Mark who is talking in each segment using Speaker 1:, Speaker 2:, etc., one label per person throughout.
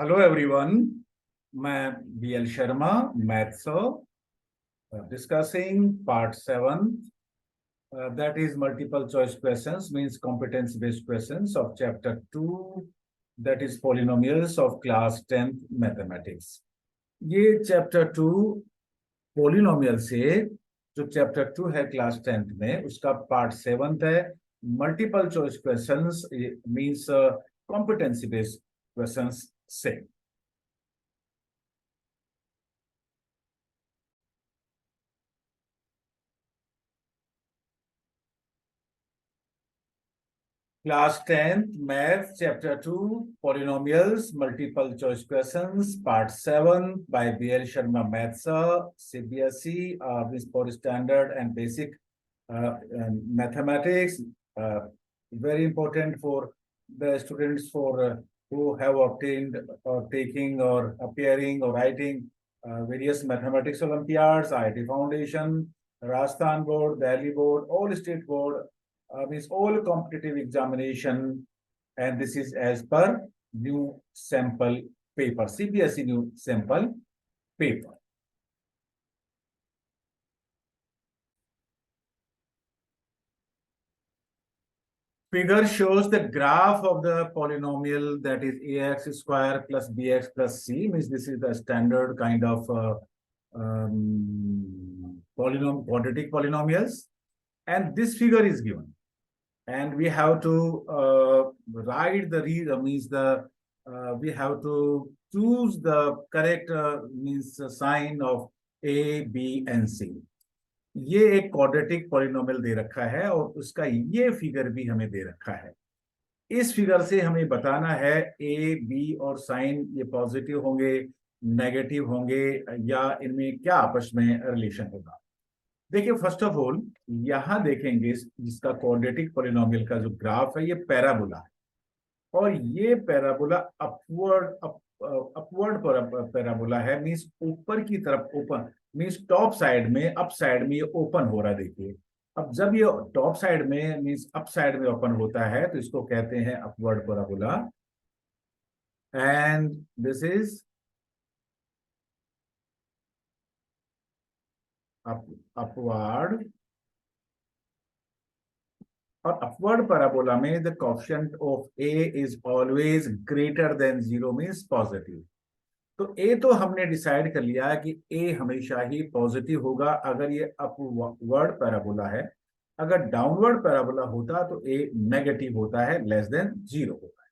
Speaker 1: Hello everyone. मैं BL Sharma, maths discussing part 7, that is multiple choice questions, means competence based questions of chapter 2, that is polynomials of class 10th mathematics. ये chapter 2 polynomial से जो chapter 2 है class 10th में, उसका part 7 है multiple choice questions, means competency based questions से। Class 10th Math Chapter 2 Polynomials Multiple Choice Questions Part 7 by B.L. Sharma Maths CBSE for Standard and Basic Mathematics. Very important for the students who have obtained or taking or appearing or writing various mathematics Olympiads, IIT Foundation, Rajasthan Board, Delhi Board, all state board, means all competitive examination, and this is as per new sample paper, CBSE new sample paper. Figure shows the graph of the polynomial, that is ax square plus bx plus c, means this is the standard kind of quadratic polynomials, and this figure is given. And we have to write the we have to choose the correct means sign of A, B and C. ये एक quadratic polynomial दे रखा है और उसका ये figure भी हमें दे रखा है। इस फिगर से हमें बताना है ए, बी और साइन ये पॉजिटिव होंगे, नेगेटिव होंगे, या इनमें क्या आपस में रिलेशन होगा। देखिए, फर्स्ट ऑफ ऑल यहां देखेंगे जिसका क्वाड्रेटिक पॉलिनोमियल का जो ग्राफ है ये पैराबोला है, और ये पैराबोला अपवर्ड पैराबोला है, मींस ऊपर की तरफ ओपन, मींस टॉप साइड में, अप साइड में ये ओपन हो रहा है। देखिए, अब जब ये टॉप साइड में मींस अप साइड में ओपन होता है तो इसको कहते हैं upward parabola, and this is upward. और अपवर्ड पैराबोला में the coefficient of A is always greater than 0, means positive. तो ए तो हमने डिसाइड कर लिया कि ए हमेशा ही पॉजिटिव होगा अगर ये अपवर्ड पैराबोला है। अगर डाउनवर्ड पैराबोला होता तो ए नेगेटिव होता है, लेस देन 0 होता है।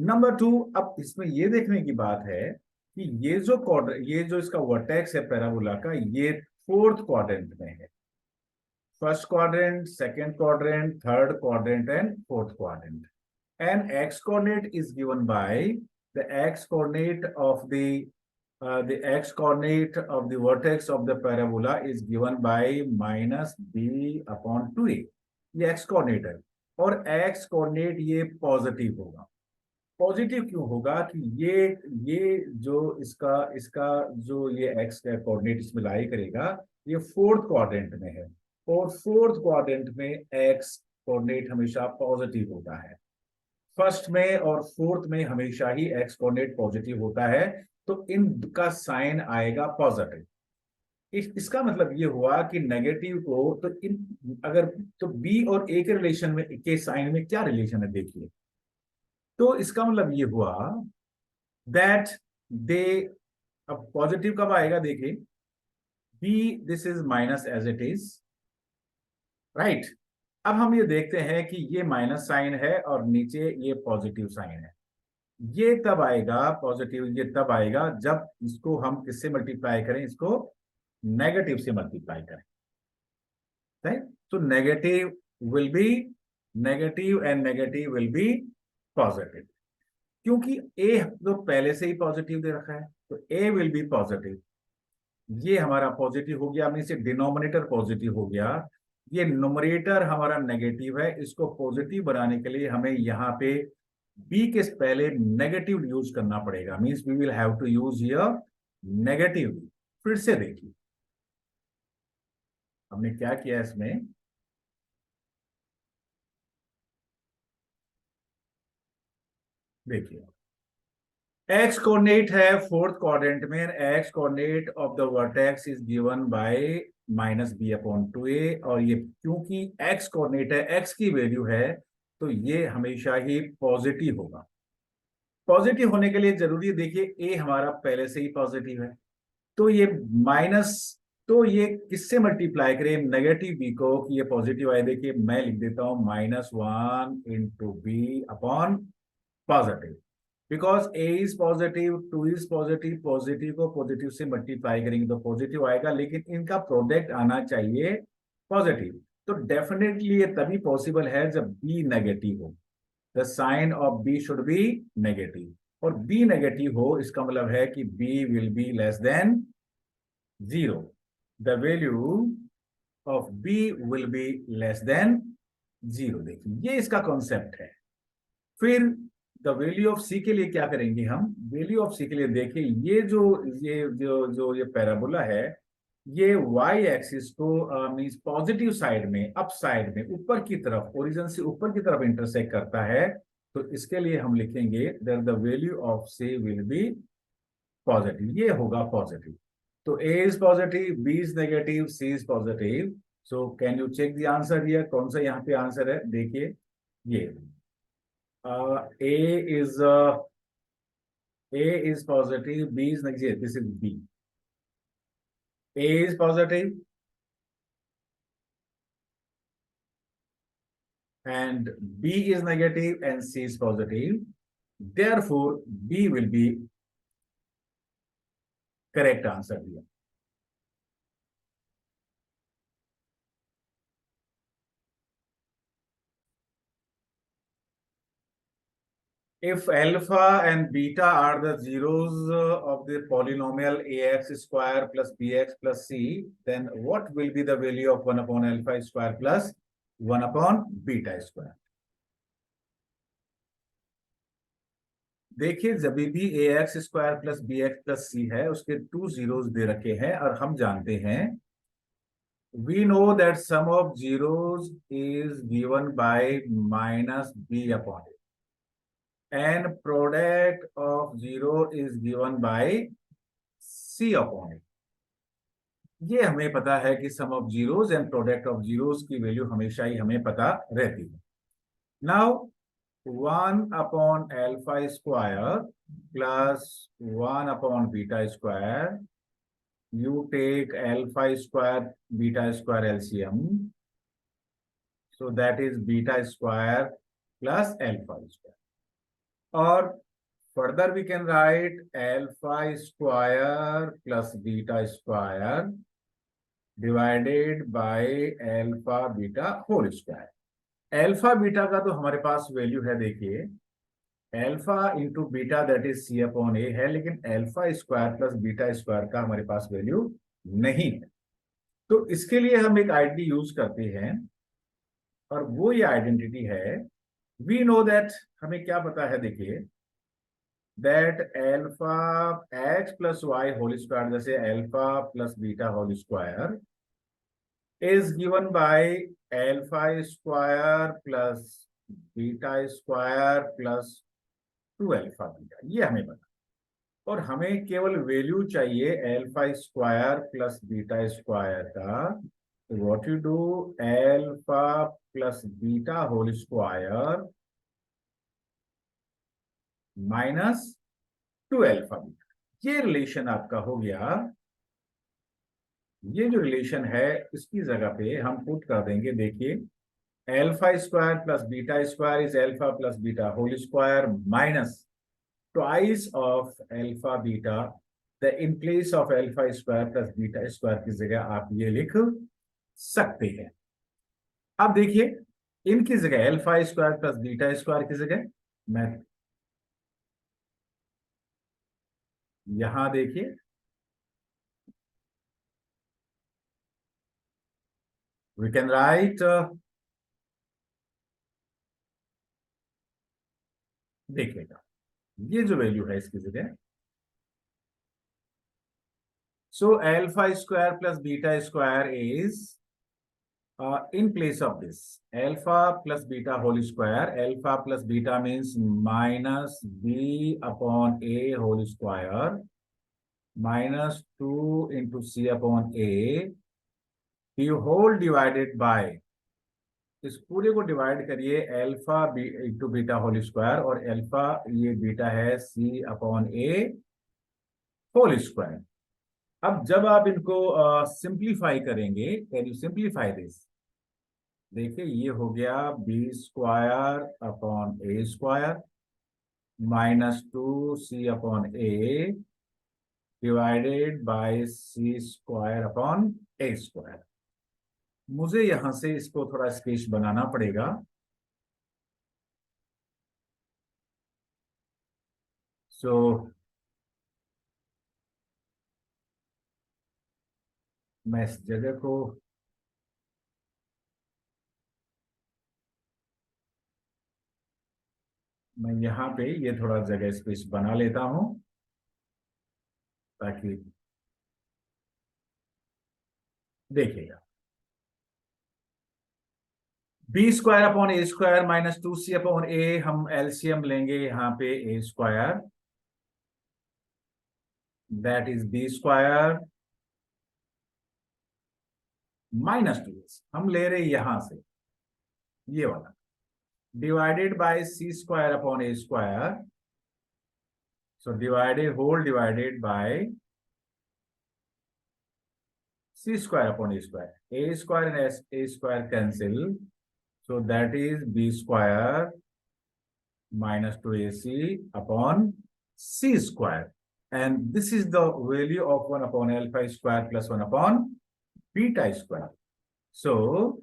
Speaker 1: नंबर 2, अब इसमें ये देखने की बात है कि ये जो इसका वर्टेक्स है पैराबोला का, ये फोर्थ क्वाड्रेंट में है। First quadrant, second quadrant, third quadrant, and fourth quadrant. And x coordinate is given by the x coordinate of the x coordinate of the vertex of the parabola is given by minus b upon 2a. ये x coordinate है, और x coordinate ये positive होगा। Positive क्यों होगा कि ये जो इसका इसका जो ये x का कोऑर्डिनेट इसमें लाई करेगा, ये फोर्थ क्वाड्रेंट में है, और फोर्थ क्वाड्रेंट में एक्स कोऑर्डिनेट हमेशा पॉजिटिव होता है। फर्स्ट में और फोर्थ में हमेशा ही एक्स कोऑर्डिनेट पॉजिटिव होता है, तो इनका साइन आएगा पॉजिटिव। इसका मतलब ये हुआ कि नेगेटिव को तो अगर तो बी और ए के रिलेशन में, के साइन में क्या रिलेशन है देखिए। तो इसका मतलब ये हुआ दैट दे, अब पॉजिटिव कब आएगा देखिए, B this is minus as it is, right. अब हम ये देखते हैं कि ये माइनस साइन है और नीचे ये पॉजिटिव साइन है। ये तब आएगा पॉजिटिव, ये तब आएगा जब इसको हम किससे मल्टीप्लाई करें, इसको नेगेटिव से मल्टीप्लाई करें, राइट। तो negative will be negative and negative will be positive, क्योंकि ए तो पहले से ही पॉजिटिव दे रखा है, तो ए विल बी पॉजिटिव। ये हमारा पॉजिटिव हो गया, मींस डिनोमिनेटर पॉजिटिव हो गया। ये न्यूमरेटर हमारा नेगेटिव है, इसको पॉजिटिव बनाने के लिए हमें यहाँ पे बी के पहले नेगेटिव यूज करना पड़ेगा, means we will have to use here negative. फिर से देखिए हमने क्या किया इसमें, देखिए एक्स कोऑर्डिनेट है फोर्थ क्वाड्रेंट में, X coordinate of the vertex is given by -b/2a, और ये क्योंकि एक्स कोऑर्डिनेट है, एक्स की वैल्यू है, तो ये हमेशा ही पॉजिटिव होगा। पॉजिटिव होने के लिए जरूरी है, देखिए ए हमारा पहले से ही पॉजिटिव है, तो ये माइनस, तो ये किससे मल्टीप्लाई करें नेगेटिव बी को कि ये पॉजिटिव आए। देखिए मैं लिख देता हूं -1 into B upon positive, because A is positive, two is positive, positive को पॉजिटिव से मल्टीप्लाई करेंगे तो पॉजिटिव आएगा, लेकिन इनका प्रोडक्ट आना चाहिए पॉजिटिव। तो डेफिनेटली ये तभी पॉसिबल है जब बी नेगेटिव हो, the sign of B should be negative, और बी नेगेटिव हो इसका मतलब है कि B will be less than 0, the value of B will be less than 0। देखिए ये इसका कॉन्सेप्ट है। फिर द वैल्यू ऑफ सी के लिए क्या करेंगे हम, वैल्यू ऑफ सी के लिए देखिए ये पैराबोला है, ये वाई एक्सिस को मींस पॉजिटिव साइड में, अप साइड में, ऊपर की तरफ, ओरिजिन से ऊपर की तरफ इंटरसेक्ट करता है, तो इसके लिए हम लिखेंगे that the value of C will be positive, ये होगा पॉजिटिव। तो A is positive, B is negative, C is positive. So can you check the answer here, कौन सा यहाँ पे आंसर है, देखिए ये A is A is positive, B is negative. This is B. A is positive and B is negative and C is positive. Therefore, B will be correct answer here. If alpha and beta are the zeros of the polynomial ax square plus bx plus c, then what will be the value of 1 upon alpha square plus 1 upon beta square? देखिए जब भी A x square plus B x plus C है, उसके 2 zeros दे रखे हैं, और हम जानते हैं, we know that sum of zeros is given by -b upon and product of zero is given by c upon A. ये हमें पता है कि sum of zeros and product of zeros की वैल्यू हमेशा ही हमें पता रहती है। Now 1 upon alpha square plus 1 upon beta square. You take alpha square, beta square LCM. So that is beta square plus alpha square. Or further we can write alpha square plus beta square divided by alpha beta whole square. Alpha beta का तो हमारे पास value है, देखिए alpha into beta that is C upon A है, लेकिन alpha square plus beta square का हमारे पास वैल्यू नहीं है। तो इसके लिए हम एक आइडेंटिटी यूज करते हैं, और वो ये आइडेंटिटी है, वी नो दैट, हमें क्या पता है, देखिए that alpha x plus y whole square, जैसे alpha plus beta whole square is given by alpha square plus beta square plus 2 alpha beta, ये हमें पता, और हमें केवल वैल्यू चाहिए alpha square plus beta square का। What you do, alpha plus beta whole square -2 alpha beta, ये relation आपका हो गया। ये जो रिलेशन है इसकी जगह पे हम पुट कर देंगे, देखिए alpha square plus beta square is alpha plus beta whole square minus twice of alpha beta. The in place of alpha square plus beta square की जगह आप ये लिख सकते हैं। अब देखिए इनकी जगह alpha square plus beta square की जगह मैं यहां देखिए we can write देखिएगा ये जो वैल्यू है इसकी जगह, so alpha square plus beta square is in place of this, alpha plus beta whole square. Alpha plus beta means minus b upon a whole square minus 2 into c upon a, the whole divided by, इस पूरे को divide करिए alpha into beta whole square, और alpha ये beta है C upon A whole square. अब जब आप इनको सिंप्लीफाई करेंगे, कैन यू सिंप्लीफाई दिस? देखिए ये हो गया B square upon A square minus 2 C upon A divided by C square upon A square. मुझे यहां से इसको थोड़ा स्पेस बनाना पड़ेगा। सो मैं इस जगह को मैं यहाँ पे ये थोड़ा जगह स्पेस बना लेता हूं ताकि देखिएगा B square upon A square minus 2 C upon A, हम एलसीएम लेंगे यहाँ पे A square, that is B square minus 2 हम ले रहे यहां से ये वाला, divided by C square upon A square, so divided whole divided by c square upon a square. A square and a square cancel. So that is b square minus 2ac upon c square. And this is the value of 1 upon alpha square plus 1 upon beta square. So,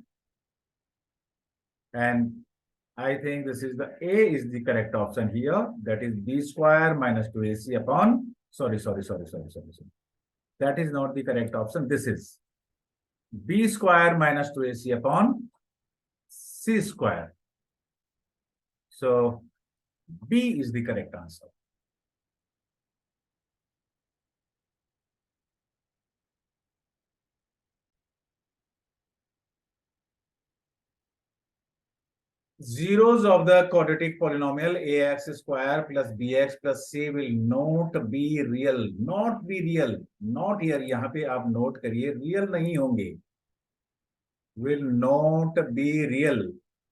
Speaker 1: and I think this is the A is the correct option here. That is b square minus 2ac upon, sorry. That is not the correct option. This is b square minus 2ac upon c square. So B is the correct answer. Zeros of the quadratic polynomial ax square plus bx plus c will not be real. Not be real. Not here. यहाँ पे आप note करिए, real नहीं होंगे. Will not be real.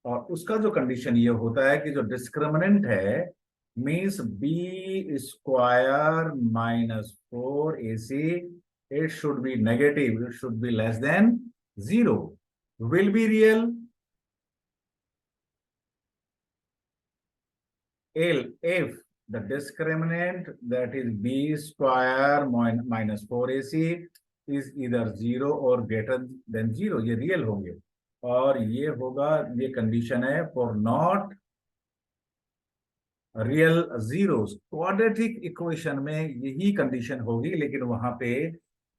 Speaker 1: और उसका जो condition ये होता है कि जो डिस्क्रिमिनेंट है means B square minus 4ac, it should be negative. It should be less than 0. Will be real. If the discriminant, that is b square minus 4ac, is either 0 or greater than 0, ये real होंगे, और ये होगा, ये condition है for not real zeros. Quadratic equation में यही condition होगी, लेकिन वहां पे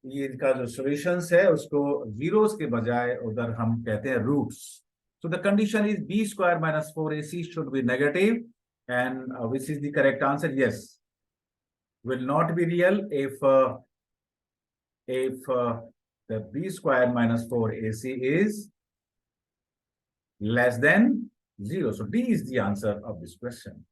Speaker 1: ये इनका जो सॉल्यूशंस है उसको जीरोस के बजाय उधर हम कहते हैं roots. So the condition is B square minus 4ac should be negative, and which is the correct answer? Yes, will not be real if the b square minus 4ac is less than 0. So D is the answer of this question.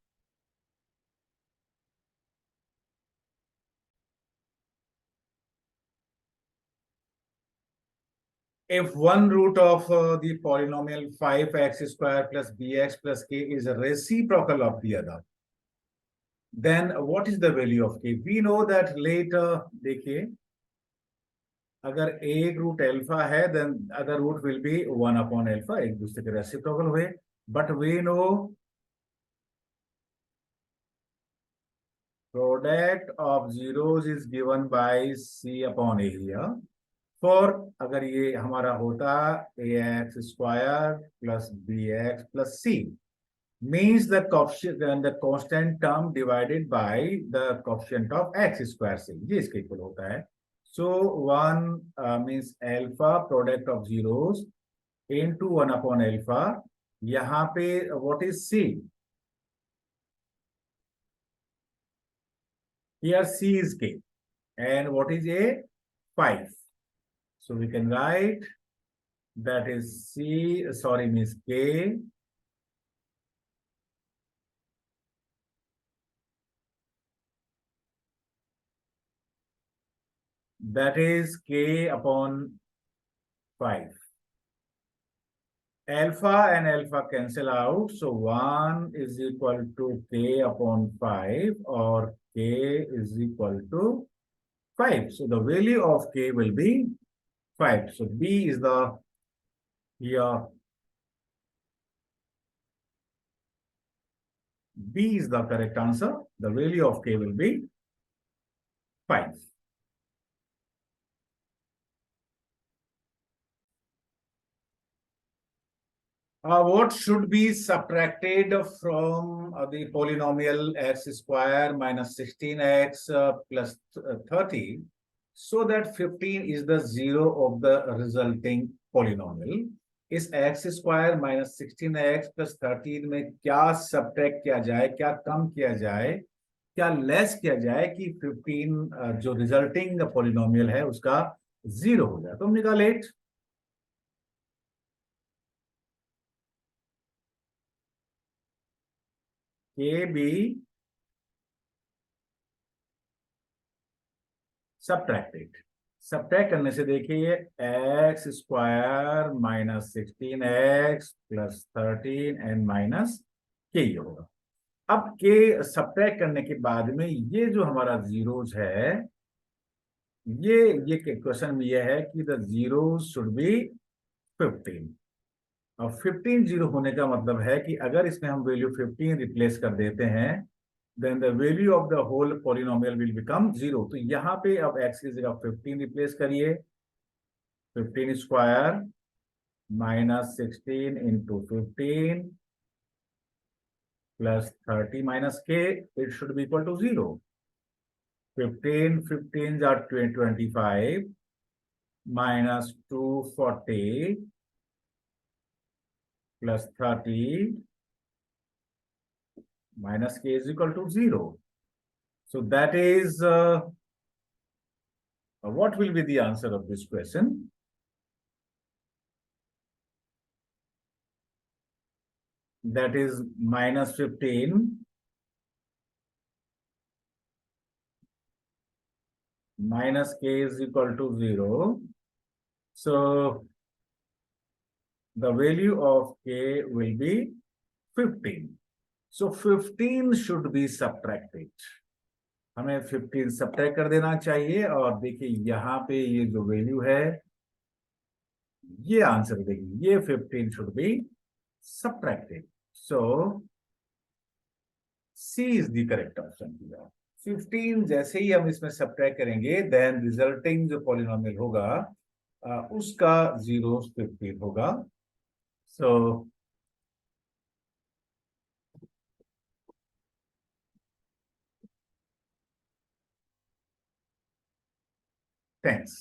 Speaker 1: If one root of the polynomial 5x square plus bx plus k is a reciprocal of the other, then what is the value of k? We know that later, देखिए अगर एक root alpha है then other root will be 1 upon alpha, एक दूसरे के reciprocal हुए, but we know product of zeros is given by c upon a here. For अगर ये हमारा होता ax square plus bx plus c means the coefficient and the constant term divided by the coefficient of x square से, ये इसके equal होता है। So 1 means alpha product of zeros into 1 upon alpha. यहाँ पे what is c? Here c is k and what is a 5. So we can write that is C, sorry, means K, that is K upon 5. Alpha and alpha cancel out, so 1 is equal to K upon 5, or K is equal to 5. So the value of K will be 5. So B is the here. B is the correct answer. The value of K will be 5. What should be subtracted from the polynomial x square minus 16x plus 30 so that 15 is the zero of the resulting polynomial? इस x square minus 16x plus 13 में क्या subtract किया जाए, क्या कम किया जाए, क्या less किया जाए कि 15 जो रिजल्टिंग पॉलिनोमियल है उसका जीरो हो जाए? तो हम निकाले के बी सब्ट्रैक्टेड। सब्ट्रैक्ट करने से देखिए x square minus 16x plus 13 and minus के ये होगा। अब के सब्ट्रैक्ट करने के बाद में ये जो हमारा जीरोज है, ये क्वेश्चन में ये है कि द जीरो शुड बी 15। अब 15 जीरो होने का मतलब है कि अगर इसमें हम वैल्यू 15 रिप्लेस कर देते हैं, then the value of the whole polynomial will become 0। तो यहाँ पे अब x की जगह 15 रिप्लेस करिए। 15 square minus 16 into 15 plus 30 minus K, it should be equal to 0। 15 15 are 25 minus 240 plus 30 minus k is equal to 0. So that is what will be the answer of this question? That is minus 15 minus k is equal to 0. So the value of k will be 15. So 15 should be subtracted. हमें 15 subtract कर देना चाहिए, और देखिए यहाँ पे ये जो वैल्यू है, ये आंसर देखिए, ये 15 should be subtracted. So c is the correct option दिया। 15 जैसे ही हम इसमें सब्ट्रैक्ट करेंगे, देन रिजल्टिंग जो पॉलिनोमियल होगा उसका जीरो 15 होगा। So thanks.